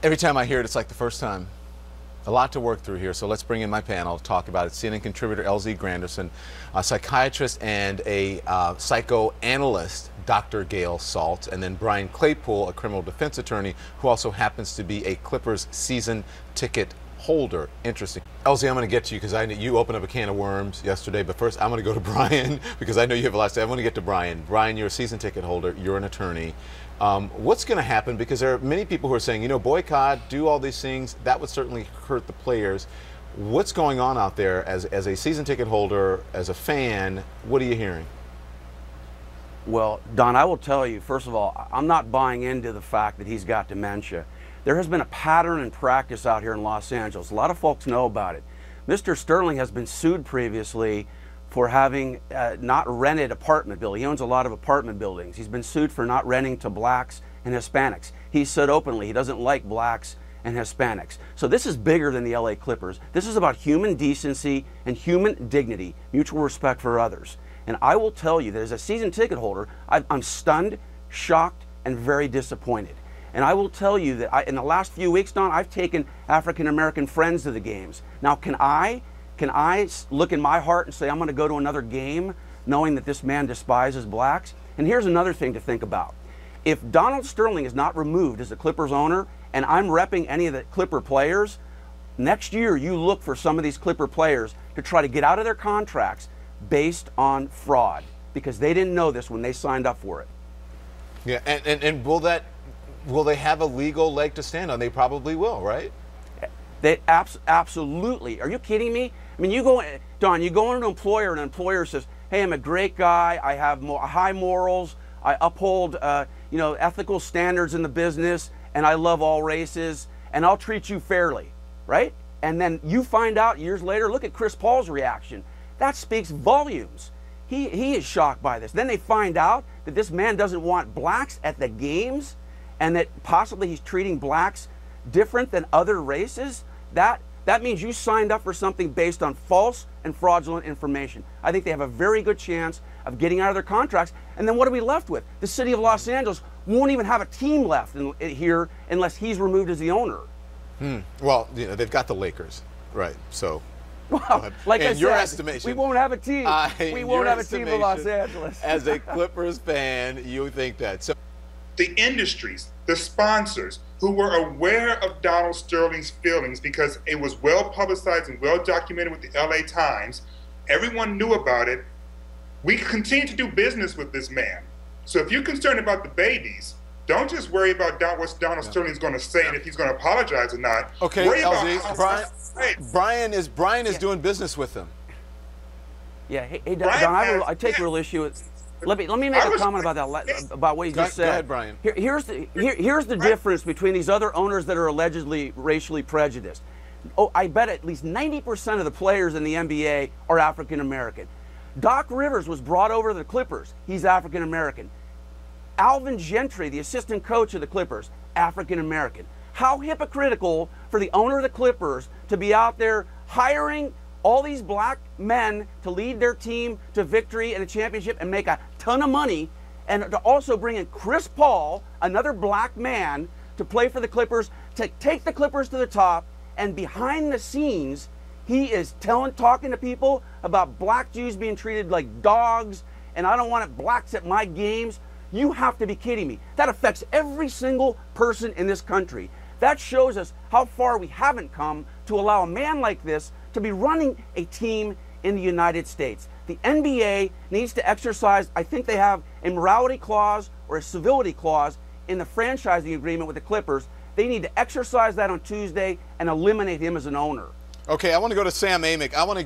Every time I hear it, it's like the first time. A lot to work through here, so let's bring in my panel to talk about it. CNN contributor LZ Granderson, a psychiatrist and a psychoanalyst, Dr. Gail Saltz, and then Brian Claypool, a criminal defense attorney who also happens to be a Clippers season ticket holder. Interesting. LZ, I'm going to get to you because you opened up a can of worms yesterday, but first I'm going to go to Brian because I know you have a lot to say. I'm going to get to Brian. Brian, you're a season ticket holder. You're an attorney. What's going to happen? Because there are many people who are saying, you know, boycott, do all these things. That would certainly hurt the players. What's going on out there as a season ticket holder, as a fan? What are you hearing? Well, Don, I will tell you, first of all, I'm not buying into the fact that he's got dementia. There has been a pattern and practice out here in Los Angeles. A lot of folks know about it. Mr. Sterling has been sued previously for having not rented apartment buildings. He owns a lot of apartment buildings. He's been sued for not renting to blacks and Hispanics. He said openly he doesn't like blacks and Hispanics. So this is bigger than the LA Clippers. This is about human decency and human dignity, mutual respect for others. And I will tell you that as a season ticket holder, I'm stunned, shocked, and very disappointed. And I will tell you that in the last few weeks, Don, I've taken African-American friends to the games. Now, can I look in my heart and say I'm going to go to another game knowing that this man despises blacks? And here's another thing to think about. If Donald Sterling is not removed as the Clippers owner and I'm repping any of the Clipper players, next year you look for some of these Clipper players to try to get out of their contracts based on fraud because they didn't know this when they signed up for it. Yeah, and will they have a legal leg to stand on? They probably will, right? They absolutely. Are you kidding me? I mean, Don, you go into an employer and an employer says, hey, I'm a great guy, I have high morals, I uphold ethical standards in the business, and I love all races, and I'll treat you fairly, right? And then you find out years later, look at Chris Paul's reaction. That speaks volumes. He is shocked by this. Then they find out that this man doesn't want blacks at the games and that possibly he's treating blacks different than other races. That means you signed up for something based on false and fraudulent information. I think they have a very good chance of getting out of their contracts. And then what are we left with? The city of Los Angeles won't even have a team left here unless he's removed as the owner. Well, they've got the Lakers, right? So, well, like I your said, estimation, we won't have a team. We won't have a team in Los Angeles. As a Clippers fan, you think that? So, the industries, the sponsors who were aware of Donald Sterling's feelings because it was well publicized and well documented with the LA Times. Everyone knew about it. We continue to do business with this man. So if you're concerned about the babies, don't just worry about what Donald Sterling's going to say and if he's going to apologize or not. Okay, worry LZ, Brian is doing business with them. Yeah, hey Don, I take real issue with. Let me make a comment about that, about what you just said. Go ahead, Brian. Here's the difference between these other owners that are allegedly racially prejudiced. Oh, I bet at least 90% of the players in the NBA are African American. Doc Rivers was brought over to the Clippers. He's African American. Alvin Gentry, the assistant coach of the Clippers, African American. How hypocritical for the owner of the Clippers to be out there hiring all these black men to lead their team to victory and a championship and make a ton of money, and to also bring in Chris Paul, another black man, to play for the Clippers, to take the Clippers to the top, and behind the scenes, he is talking to people about black Jews being treated like dogs, and I don't want blacks at my games. You have to be kidding me. That affects every single person in this country. That shows us how far we haven't come to allow a man like this to be running a team in the United States. The NBA needs to exercise, I think they have a morality clause or a civility clause in the franchising agreement with the Clippers. They need to exercise that on Tuesday and eliminate him as an owner. Okay, I want to go to Sam Amick. I want to